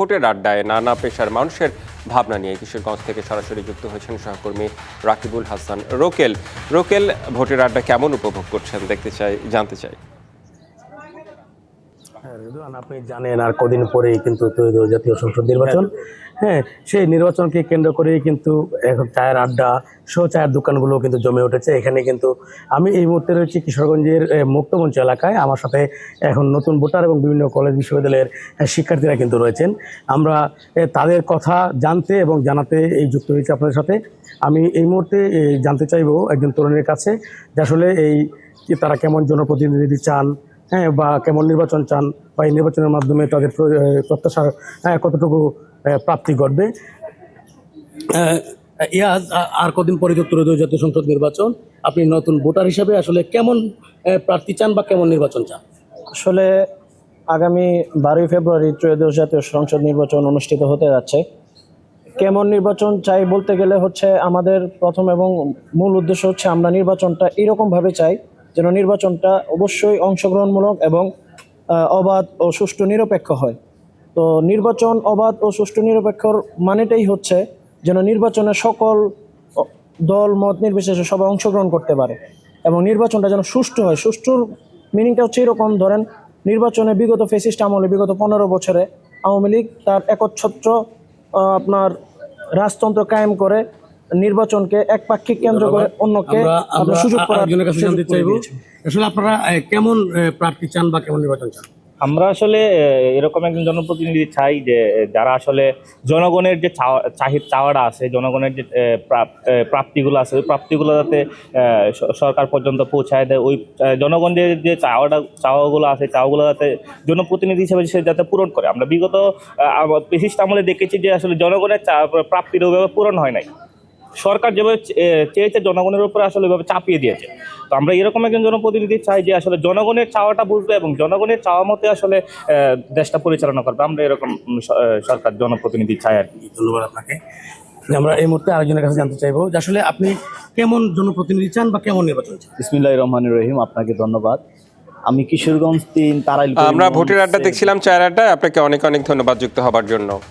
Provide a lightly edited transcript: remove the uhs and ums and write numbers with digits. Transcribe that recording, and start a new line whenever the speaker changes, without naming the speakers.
ভোটের আড্ডায় নানা পেশার মানুষের ভাবনা নিয়ে কিশোরগঞ্জ থেকে সরাসরি যুক্ত হয়েছেন সহকর্মী রাকিবুল হাসান রোকেল। রোকেল, ভোটের আড্ডা কেমন উপভোগ করছেন জানতে চাই।
রিদওয়ান, আপনি জানেন আর কদিন পরেই কিন্তু জাতীয় সংসদ নির্বাচন। সেই নির্বাচনকে কেন্দ্র করেই কিন্তু এখন চায়ের আড্ডা সহ চায়ের দোকানগুলো কিন্তু জমে উঠেছে। এখানে কিন্তু আমি এই মুহূর্তে রয়েছি কিশোরগঞ্জের মুক্তমঞ্চ এলাকায়। আমার সাথে এখন নতুন ভোটার এবং বিভিন্ন কলেজ বিশ্ববিদ্যালয়ের শিক্ষার্থীরা কিন্তু রয়েছেন। আমরা তাদের কথা জানতে এবং জানাতে এই যুক্ত হয়েছি আপনাদের সাথে। আমি এই মুহূর্তে জানতে চাইবো একজন তরুণের কাছে যে আসলে তারা কেমন জনপ্রতিনিধি চান, বা কেমন নির্বাচন চান, বা এই নির্বাচনের মাধ্যমে তাদের প্রত্যাশা কতটুকু প্রাপ্তি ঘটবে। ইয়াজ, আর কদিন পরে যুক্ত জাতীয় সংসদ নির্বাচন, আপনি নতুন ভোটার হিসেবে আসলে কেমন প্রার্থী চান বা কেমন নির্বাচন চান?
আসলে আগামী 12 ফেব্রুয়ারি ত্রয়োদশ জাতীয় সংসদ নির্বাচন অনুষ্ঠিত হতে যাচ্ছে। কেমন নির্বাচন চাই বলতে গেলে হচ্ছে আমাদের প্রথম এবং মূল উদ্দেশ্য হচ্ছে আমরা নির্বাচনটা এরকমভাবে চাই যেন নির্বাচনটা অবশ্যই অংশগ্রহণমূলক এবং অবাধ ও সুষ্ঠু নিরপেক্ষ হয়। তো নির্বাচন অবাধ ও সুষ্ঠু নিরপেক্ষর মানেটাই হচ্ছে যেন নির্বাচনে সকল দল মত নির্বিশেষে সবাই অংশগ্রহণ করতে পারে এবং নির্বাচনটা যেন সুষ্ঠু হয়। সুষ্ঠুর মিনিংটা হচ্ছে এরকম, ধরেন নির্বাচনে বিগত ফ্যাসিস্ট আমলে বিগত 15 বছরে আওয়ামী লীগ তার একচ্ছত্র আপনার রাজতন্ত্র কায়েম করে নির্বাচনকে একপাক্ষিক কেন্দ্র করে অন্যকে সুযোগ করার জানতে চাইব।
আসলে আপনারা কেমন প্রার্থী চান বা কেমন নির্বাচন চান?
আমরা আসলে এরকম একজন জনপ্রতিনিধি চাই যে যারা আসলে জনগণের যে চাওয়াটা আছে, জনগণের যে প্রাপ্তিগুলো আছে, ওই প্রাপ্তিগুলো যাতে সরকার পর্যন্ত পৌঁছায় দেয়। ওই জনগণের যে চাওয়াগুলো আছে, চাওয়াগুলো যাতে জনপ্রতিনিধি হিসেবে সে যাতে পূরণ করে। আমরা বিগত ফ্যাসিস্ট আমলে দেখেছি যে আসলে জনগণের প্রাপ্তির ওইভাবে পূরণ হয় নাই। সরকার যেভাবে চেয়েছে জনগণের উপরে আসলে ওইভাবে চাপিয়ে দিয়েছে। তো আমরা এরকম একজন জনপ্রতিনিধি চাই যে আসলে জনগণের চাওয়াটা বুঝবে এবং জনগণের চাওয়া মতে আসলে দেশটা পরিচালনা করবে। আমরা এরকম সরকার জনপ্রতিনিধি চাই আর কি।
ধন্যবাদ আপনাকে। আমরা এই মুহূর্তে আরেকজনের কাছে জানতে চাইবো যে আসলে আপনি কেমন জনপ্রতিনিধি চান বা কেমন নির্বাচন চান?
বিসমিল্লাহির রহমানির রহিম। আপনাকে ধন্যবাদ। আমি কিশোরগঞ্জ 3 তারাইল।
আমরা ভোটের আড্ডা দেখছিলাম, চায়ের আড্ডায়। আপনাকে অনেক অনেক ধন্যবাদ যুক্ত হবার জন্য।